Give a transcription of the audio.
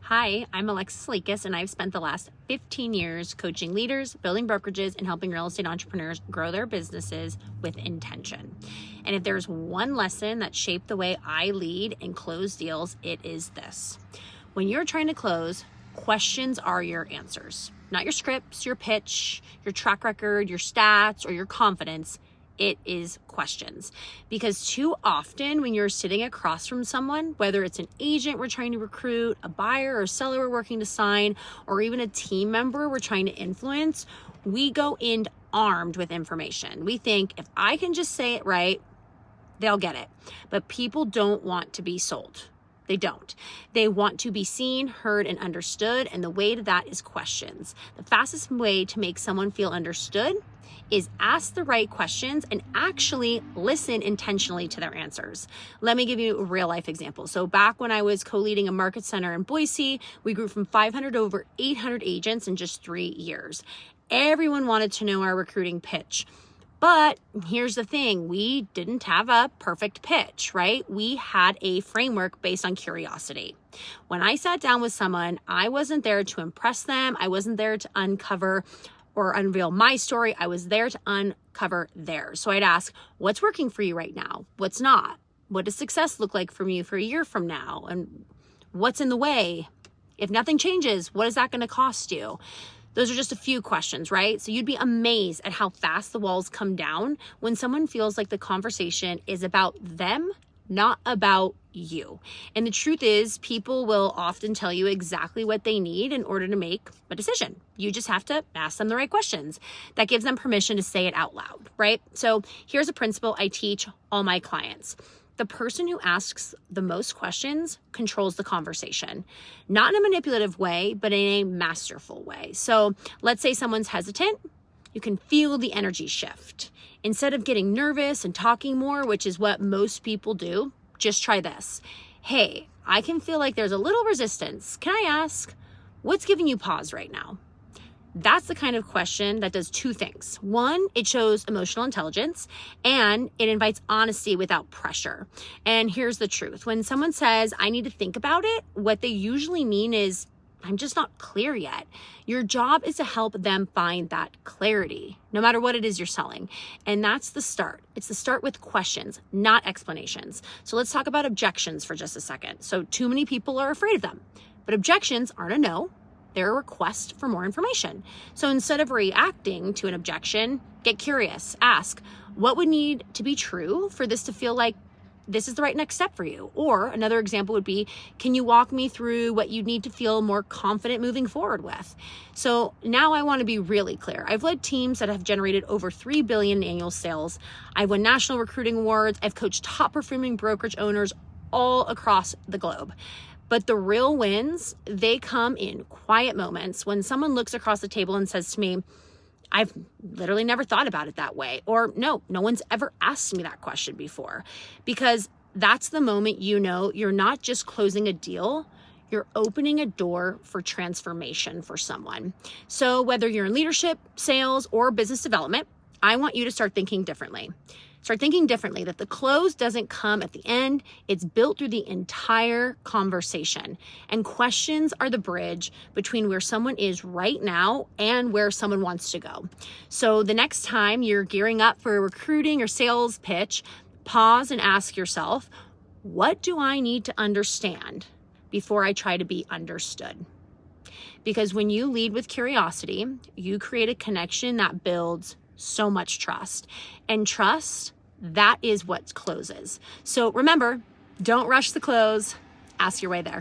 Hi, I'm Alexis Lakis, and I've spent the last 15 years coaching leaders, building brokerages, and helping real estate entrepreneurs grow their businesses with intention. And if there's one lesson that shaped the way I lead and close deals, it is this. When you're trying to close, questions are your answers. Not your scripts, your pitch, your track record, your stats, or your confidence. It is questions. Because too often when you're sitting across from someone, whether it's an agent we're trying to recruit, a buyer or seller we're working to sign, or even a team member we're trying to influence, we go in armed with information. We think if I can just say it right, they'll get it. But people don't want to be sold. They don't. They want to be seen, heard, and understood. And the way to that is questions. The fastest way to make someone feel understood is ask the right questions and actually listen intentionally to their answers. Let me give you a real life example. So back when I was co-leading a market center in Boise, we grew from 500 to over 800 agents in just 3 years. Everyone wanted to know our recruiting pitch. But here's the thing, we didn't have a perfect pitch, right? We had a framework based on curiosity. When I sat down with someone, I wasn't there to impress them. I wasn't there to uncover or unveil my story. I was there to uncover theirs. So I'd ask, what's working for you right now? What's not? What does success look like for you for a year from now? And what's in the way? If nothing changes, what is that going to cost you? Those are just a few questions, right? So you'd be amazed at how fast the walls come down when someone feels like the conversation is about them, not about you. And the truth is, people will often tell you exactly what they need in order to make a decision. You just have to ask them the right questions. That gives them permission to say it out loud, right? So here's a principle I teach all my clients. The person who asks the most questions controls the conversation, not in a manipulative way, but in a masterful way. So let's say someone's hesitant. You can feel the energy shift. Instead of getting nervous and talking more, which is what most people do, just try this. Hey, I can feel like there's a little resistance. Can I ask, what's giving you pause right now? That's the kind of question that does two things. One, it shows emotional intelligence, and it invites honesty without pressure. And here's the truth. When someone says, I need to think about it, what they usually mean is, I'm just not clear yet. Your job is to help them find that clarity, no matter what it is you're selling. And that's the start. It's the start with questions, not explanations. So let's talk about objections for just a second. So too many people are afraid of them, but objections aren't a no. They're a request for more information. So instead of reacting to an objection, get curious. Ask, what would need to be true for this to feel like this is the right next step for you? Or another example would be, can you walk me through what you need to feel more confident moving forward with? So now I want to be really clear. I've led teams that have generated over 3 billion in annual sales. I've won national recruiting awards. I've coached top performing brokerage owners all across the globe. But the real wins, they come in quiet moments when someone looks across the table and says to me, I've literally never thought about it that way. Or no one's ever asked me that question before. Because that's the moment you know you're not just closing a deal, you're opening a door for transformation for someone. So whether you're in leadership, sales, or business development, I want you to start thinking differently. Start thinking differently, that the close doesn't come at the end. It's built through the entire conversation. And questions are the bridge between where someone is right now and where someone wants to go. So the next time you're gearing up for a recruiting or sales pitch, pause and ask yourself, what do I need to understand before I try to be understood? Because when you lead with curiosity, you create a connection that builds so much trust. And trust, that is what closes. So remember, don't rush the close. Ask your way there.